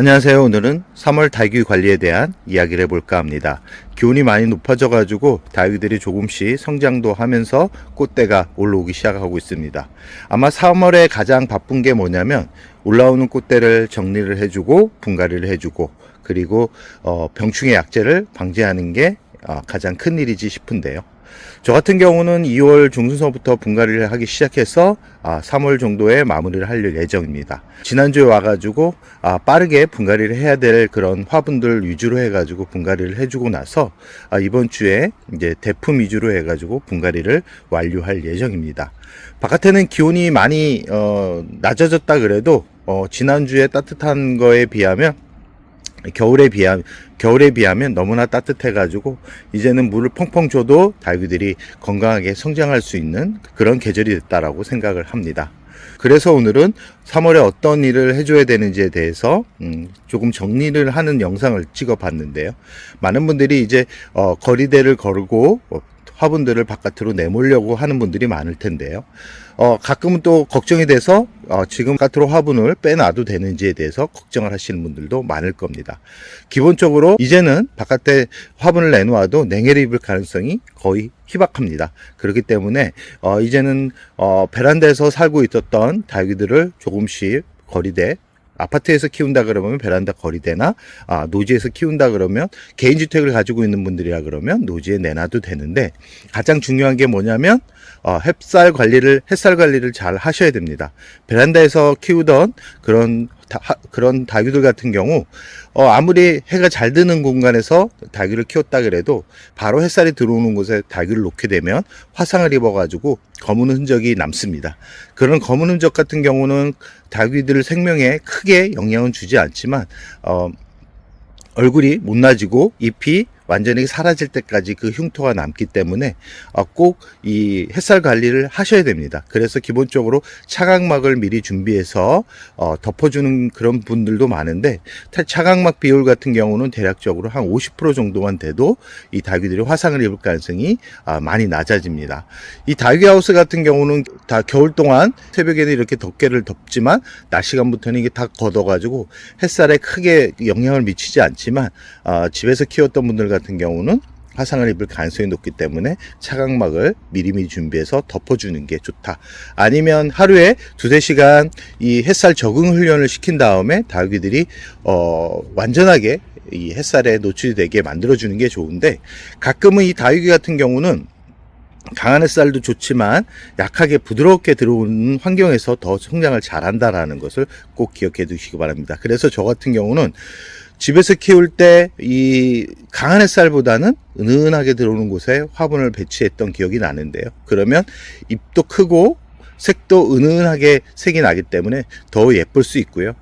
안녕하세요. 오늘은 3월 다육이 관리에 대한 이야기를 해볼까 합니다. 기온이 많이 높아져 가지고 다육이들이 조금씩 성장도 하면서 꽃대가 올라오기 시작하고 있습니다. 아마 3월에 가장 바쁜 게 뭐냐면 올라오는 꽃대를 정리를 해주고 분갈이를 해주고 그리고 병충해 약재를 방지하는 게 가장 큰 일이지 싶은데요. 저 같은 경우는 2월 중순서부터 분갈이를 하기 시작해서 3월 정도에 마무리를 할 예정입니다. 지난주에 와가지고 빠르게 분갈이를 해야 될 그런 화분들 위주로 해가지고 분갈이를 해주고 나서 이번 주에 이제 대품 위주로 해가지고 분갈이를 완료할 예정입니다. 바깥에는 기온이 많이 낮아졌다 그래도 지난주에 따뜻한 거에 비하면 겨울에 비하면 너무나 따뜻해가지고 이제는 물을 펑펑 줘도 다육이들이 건강하게 성장할 수 있는 그런 계절이 됐다라고 생각을 합니다. 그래서 오늘은 3월에 어떤 일을 해줘야 되는지에 대해서 조금 정리를 하는 영상을 찍어 봤는데요. 많은 분들이 이제 거리대를 걸고 화분들을 바깥으로 내몰려고 하는 분들이 많을 텐데요. 가끔은 또 걱정이 돼서 지금 바깥으로 화분을 빼놔도 되는지에 대해서 걱정을 하시는 분들도 많을 겁니다. 기본적으로 이제는 바깥에 화분을 내놓아도 냉해를 입을 가능성이 거의 희박합니다. 그렇기 때문에 이제는 베란다에서 살고 있었던 다육이들을 조금씩 거리대, 아파트에서 키운다 그러면 베란다 거리대나 노지에서 키운다 그러면 개인주택을 가지고 있는 분들이라 그러면 노지에 내놔도 되는데, 가장 중요한 게 뭐냐면 햇살 관리를 잘 하셔야 됩니다. 베란다에서 키우던 그런 다육이들 같은 경우 아무리 해가 잘 드는 공간에서 다육이를 키웠다 그래도 바로 햇살이 들어오는 곳에 다육이를 놓게 되면 화상을 입어가지고 검은 흔적이 남습니다. 그런 검은 흔적 같은 경우는 다육이들 생명에 크게 영향은 주지 않지만 얼굴이 못나지고 잎이 완전히 사라질 때까지 그 흉터가 남기 때문에 꼭 이 햇살 관리를 하셔야 됩니다. 그래서 기본적으로 차광막을 미리 준비해서 덮어주는 그런 분들도 많은데, 차광막 비율 같은 경우는 대략적으로 한 50% 정도만 돼도 이 다육이들이 화상을 입을 가능성이 많이 낮아집니다. 이 다육이 하우스 같은 경우는 다 겨울 동안 새벽에는 이렇게 덮개를 덮지만 낮 시간부터는 이게 다 걷어가지고 햇살에 크게 영향을 미치지 않지만 집에서 키웠던 분들 같은 경우는 화상을 입을 가능성이 높기 때문에 차광막을 미리미리 준비해서 덮어주는 게 좋다. 아니면 하루에 2-3시간 이 햇살 적응 훈련을 시킨 다음에 다육이들이 완전하게 이 햇살에 노출이 되게 만들어주는 게 좋은데, 가끔은 이 다육이 같은 경우는 강한 햇살도 좋지만 약하게 부드럽게 들어오는 환경에서 더 성장을 잘한다라는 것을 꼭 기억해 두시기 바랍니다. 그래서 저 같은 경우는 집에서 키울 때 이 강한 햇살보다는 은은하게 들어오는 곳에 화분을 배치했던 기억이 나는데요. 그러면 잎도 크고 색도 은은하게 색이 나기 때문에 더 예쁠 수 있고요.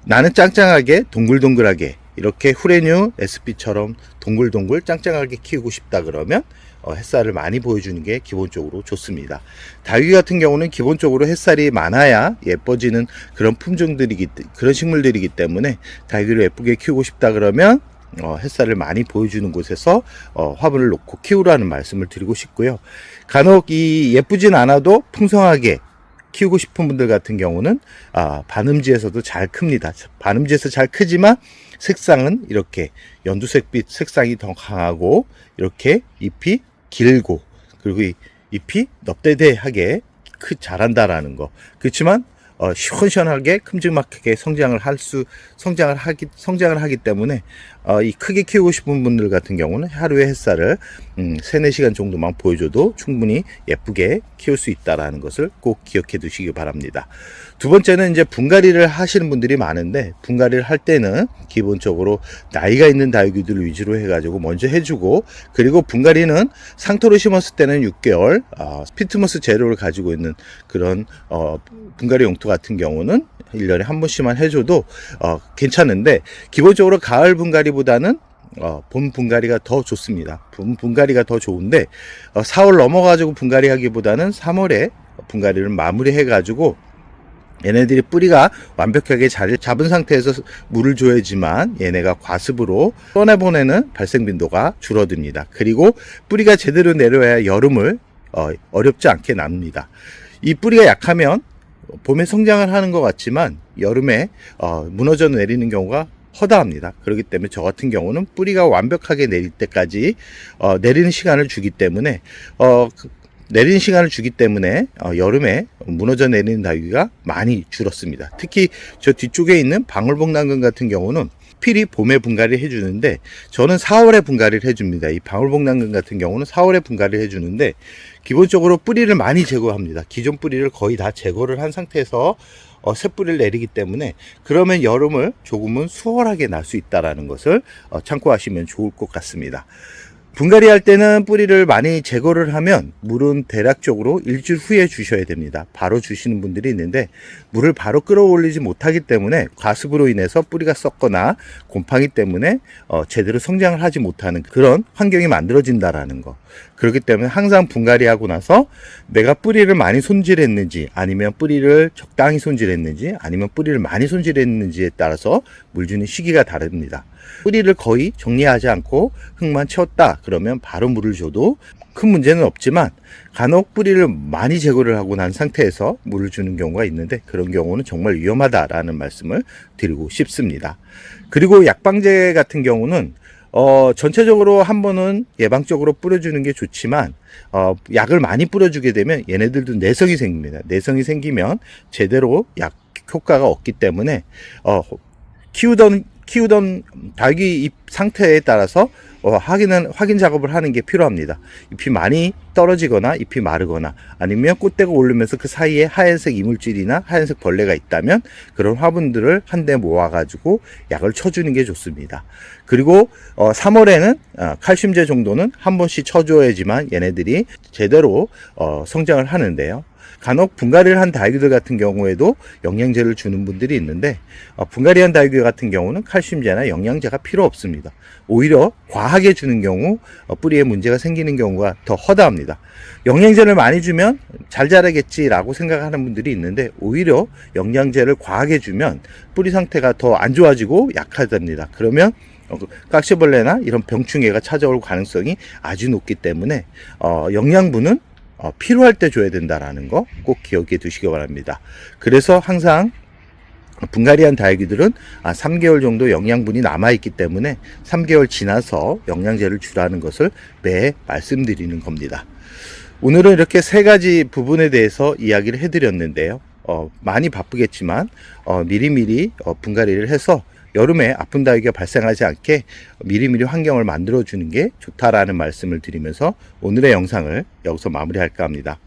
나는 짱짱하게 동글동글하게 이렇게 후레뉴 SP처럼 동글동글 짱짱하게 키우고 싶다 그러면 햇살을 많이 보여주는 게 기본적으로 좋습니다. 다육이 같은 경우는 기본적으로 햇살이 많아야 예뻐지는 그런 그런 식물들이기 때문에 다육이를 예쁘게 키우고 싶다 그러면 햇살을 많이 보여주는 곳에서 화분을 놓고 키우라는 말씀을 드리고 싶고요. 간혹 이 예쁘진 않아도 풍성하게 키우고 싶은 분들 같은 경우는 반음지에서도 잘 큽니다. 반음지에서 잘 크지만 색상은 이렇게 연두색빛 색상이 더 강하고 이렇게 잎이 길고 그리고 잎이 넙대대하게 자란다라는 거. 그렇지만 시원시원하게 큼직하게 성장을 하기 때문에 이 크게 키우고 싶은 분들 같은 경우는 하루에 햇살을 3-4시간 정도만 보여줘도 충분히 예쁘게 키울 수 있다라는 것을 꼭 기억해 두시기 바랍니다. 두 번째는 이제 분갈이를 하시는 분들이 많은데, 분갈이를 할 때는 기본적으로 나이가 있는 다육이들 위주로 해가지고 먼저 해주고, 그리고 분갈이는 상토로 심었을 때는 6개월 스피트모스 재료를 가지고 있는 그런 분갈이 용토 같은 경우는 1년에 한 번씩만 해줘도 괜찮은데, 기본적으로 가을 분갈이보다는 봄 분갈이가 더 좋습니다. 봄 분갈이가 더 좋은데 4월 넘어가지고 분갈이 하기보다는 3월에 분갈이를 마무리해 가지고 얘네들이 뿌리가 완벽하게 자리를 잡은 상태에서 물을 줘야지만 얘네가 과습으로 꺼내보내는 발생 빈도가 줄어듭니다. 그리고 뿌리가 제대로 내려야 여름을 어렵지 않게 납니다. 이 뿌리가 약하면 봄에 성장을 하는 것 같지만 여름에 무너져 내리는 경우가 허다합니다. 그렇기 때문에 저 같은 경우는 뿌리가 완벽하게 내릴 때까지 내리는 시간을 주기 때문에 여름에 무너져 내리는 다육이가 많이 줄었습니다. 특히 저 뒤쪽에 있는 방울복랑금 같은 경우는 필히 봄에 분갈이를 해주는데 저는 4월에 분갈이를 해줍니다. 이 방울복랑금 같은 경우는 4월에 분갈이를 해주는데 기본적으로 뿌리를 많이 제거합니다. 기존 뿌리를 거의 다 제거를 한 상태에서 새 뿌리를 내리기 때문에 그러면 여름을 조금은 수월하게 날 수 있다는 것을 참고하시면 좋을 것 같습니다. 분갈이 할 때는 뿌리를 많이 제거를 하면 물은 대략적으로 일주일 후에 주셔야 됩니다. 바로 주시는 분들이 있는데 물을 바로 끌어올리지 못하기 때문에 과습으로 인해서 뿌리가 썩거나 곰팡이 때문에 제대로 성장을 하지 못하는 그런 환경이 만들어진다라는 거. 그렇기 때문에 항상 분갈이하고 나서 내가 뿌리를 많이 손질했는지 아니면 뿌리를 적당히 손질했는지 아니면 뿌리를 많이 손질했는지에 따라서 물 주는 시기가 다릅니다. 뿌리를 거의 정리하지 않고 흙만 채웠다 그러면 바로 물을 줘도 큰 문제는 없지만 간혹 뿌리를 많이 제거를 하고 난 상태에서 물을 주는 경우가 있는데 그런 경우는 정말 위험하다라는 말씀을 드리고 싶습니다. 그리고 약방제 같은 경우는 전체적으로 한 번은 예방적으로 뿌려주는 게 좋지만 약을 많이 뿌려주게 되면 얘네들도 내성이 생깁니다. 내성이 생기면 제대로 약 효과가 없기 때문에 키우던 닭이 잎 상태에 따라서 확인 작업을 하는 게 필요합니다. 잎이 많이 떨어지거나 잎이 마르거나 아니면 꽃대가 오르면서 그 사이에 하얀색 이물질이나 하얀색 벌레가 있다면 그런 화분들을 한데 모아가지고 약을 쳐주는 게 좋습니다. 그리고 3월에는 칼슘제 정도는 한 번씩 쳐줘야지만 얘네들이 제대로 성장을 하는데요. 간혹 분갈이를 한 다육이들 같은 경우에도 영양제를 주는 분들이 있는데 분갈이한 다육이 같은 경우는 칼슘제나 영양제가 필요 없습니다. 오히려 과하게 주는 경우 뿌리에 문제가 생기는 경우가 더 허다합니다. 영양제를 많이 주면 잘 자라겠지라고 생각하는 분들이 있는데 오히려 영양제를 과하게 주면 뿌리 상태가 더 안 좋아지고 약하답니다. 그러면 깍지벌레나 이런 병충해가 찾아올 가능성이 아주 높기 때문에 영양분은 필요할 때 줘야 된다라는 거 꼭 기억해 두시기 바랍니다. 그래서 항상 분갈이한 다육이들은 3개월 정도 영양분이 남아있기 때문에 3개월 지나서 영양제를 주라는 것을 매 말씀드리는 겁니다. 오늘은 이렇게 3가지 부분에 대해서 이야기를 해드렸는데요. 많이 바쁘겠지만 미리미리 분갈이를 해서 여름에 아픈 다육이가 발생하지 않게 미리미리 환경을 만들어 주는 게 좋다라는 말씀을 드리면서 오늘의 영상을 여기서 마무리할까 합니다.